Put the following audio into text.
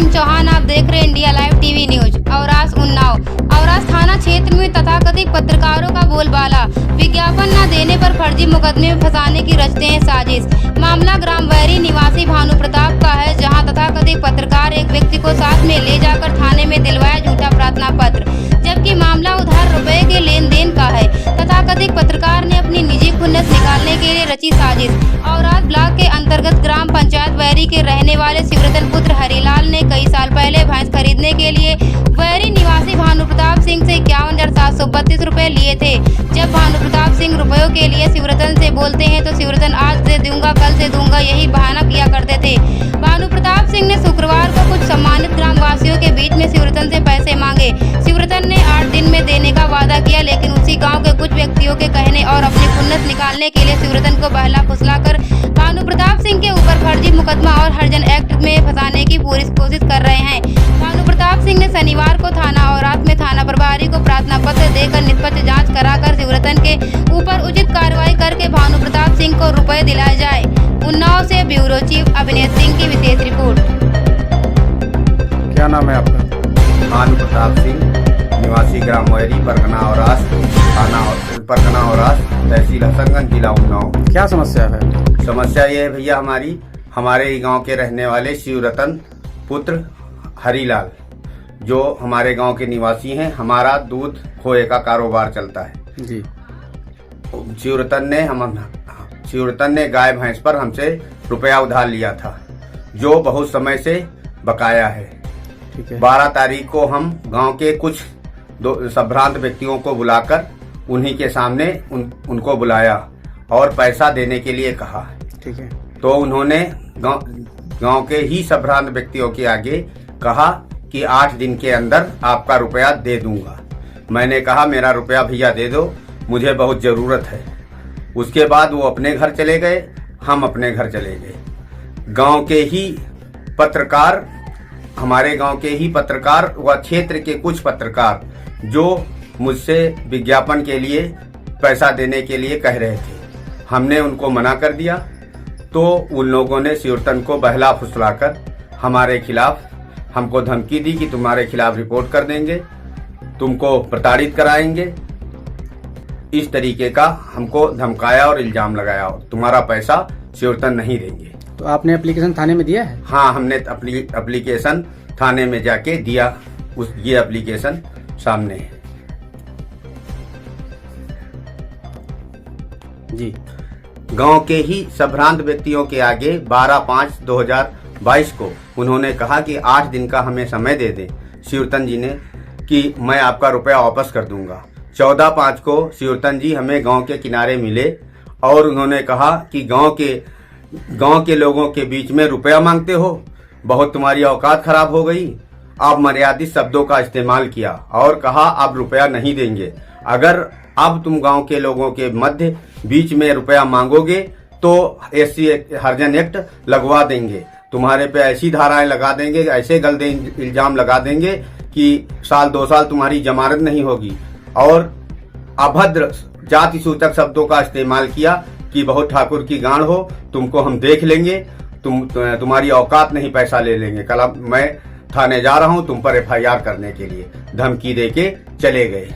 सिंह चौहान, आप देख रहे हैं India live TV news. Auras Unnao Auras थाना क्षेत्र में तथाकथित पत्रकारों का बोलबाला, विज्ञापन न देने पर फर्जी मुकदमे में फंसाने की रचते हैं साजिश। मामला ग्राम वैरी निवासी भानु प्रताप का है, जहां तथाकथित पत्रकार एक व्यक्ति को साथ में ले जाकर थाने में दिलवाया झूठा प्रार्थना पत्र, जबकि मामला उधार रुपए के लेन देन का है। तथाकथित पत्रकार ने अपनी निजी खुन्नस निकालने के लिए रची साजिश। औरास ब्लॉक के अंतर्गत ग्राम पंचायत वैरी के रहने वाले शिवरतन पुत्र हरिलाल ने कई साल पहले भैंस खरीदने के लिए वैरी निवासी भानु प्रताप सिंह से 51,732 रुपए लिए थे। जब भानु प्रताप सिंह रुपयों के लिए शिवरतन से बोलते हैं तो शिवरतन आज से दूंगा, कल से दूंगा, यही बहाना किया करते थे। भानु प्रताप सिंह ने शुक्रवार को कुछ सम्मानित ग्रामवासियों के बीच में शिवरतन से पैसे मांगे। शिवरतन ने 8 दिन में देने का वादा किया, लेकिन उसी गाँव के कुछ व्यक्तियों के कहने और अपनी खुन्नस निकालने के लिए शिवरतन को बहला फुसलाकर भानु प्रताप सिंह के ऊपर फर्जी मुकदमा और हरिजन एक्ट में फंसाने की पूरी कोशिश कर रहे हैं। भानु प्रताप सिंह ने शनिवार को थाना औरास में थाना प्रभारी को प्रार्थना पत्र देकर निष्पक्ष जांच कराकर शिवरतन के ऊपर उचित कार्रवाई करके भानु प्रताप सिंह को रुपए दिलाए जाए। उन्नाव से ब्यूरो चीफ अभिनय सिंह की विशेष रिपोर्ट। क्या नाम है आपका? भानु प्रताप सिंह, निवासी ग्राम वैरी, परगना औरास, थाना परगना औरास, तहसील हसनगंज, जिला उन्नाव। क्या समस्या है? समस्या ये है भैया, हमारे ही गांव के रहने वाले शिवरतन पुत्र हरिलाल, जो हमारे गांव के निवासी हैं, हमारा दूध खोए का कारोबार चलता है जी। शिवरतन ने गाय भैंस पर हमसे रुपया उधार लिया था, जो बहुत समय से बकाया है। ठीक है। 12 तारीख को हम गांव के कुछ संभ्रांत व्यक्तियों को बुलाकर उन्हीं के सामने उनको बुलाया और पैसा देने के लिए कहा। ठीक है। तो उन्होंने गांव के ही संभ्रांत व्यक्तियों के आगे कहा कि 8 दिन के अंदर आपका रुपया दे दूंगा। मैंने कहा मेरा रुपया भैया दे दो, मुझे बहुत जरूरत है। उसके बाद वो अपने घर चले गए, हम अपने घर चले गए। गांव के ही पत्रकार, हमारे गांव के ही पत्रकार व क्षेत्र के कुछ पत्रकार जो मुझसे विज्ञापन के लिए पैसा देने के लिए कह रहे थे, हमने उनको मना कर दिया। तो उन लोगों ने शिवरतन को बहला फुसलाकर हमारे खिलाफ हमको धमकी दी कि तुम्हारे खिलाफ रिपोर्ट कर देंगे, तुमको प्रताड़ित कराएंगे। इस तरीके का हमको धमकाया और इल्जाम लगाया, तुम्हारा पैसा शिवरतन नहीं देंगे। तो आपने एप्लीकेशन थाने में दिया है? हाँ, हमने अपनी एप्लीकेशन थाने में जाके दिया। ये एप्लीकेशन सामने है जी। गांव के ही संभ्रांत व्यक्तियों के आगे 12/5/2022 को उन्होंने कहा कि 8 दिन का हमें समय दे दें शिवरतन जी ने, कि मैं आपका रुपया वापस कर दूंगा। 14/5 को शिवरतन जी हमें गांव के किनारे मिले और उन्होंने कहा कि गांव के लोगों के बीच में रुपया मांगते हो, बहुत तुम्हारी औकात खराब हो गई। आप मर्यादित शब्दों का इस्तेमाल किया और कहा अब रुपया नहीं देंगे। अगर अब तुम गांव के लोगों के मध्य बीच में रुपया मांगोगे तो SC हरिजन एक्ट लगवा देंगे, तुम्हारे पे ऐसी धाराएं लगा देंगे, ऐसे गलत इल्जाम लगा देंगे कि 1-2 साल तुम्हारी जमानत नहीं होगी। और अभद्र जाति सूचक शब्दों का इस्तेमाल किया कि बहुत ठाकुर की गांड हो, तुमको हम देख लेंगे, तुम्हारी औकात नहीं, पैसा ले लेंगे। कल मैं थाने जा रहा हूं तुम पर FIR करने के लिए, धमकी देके चले गए।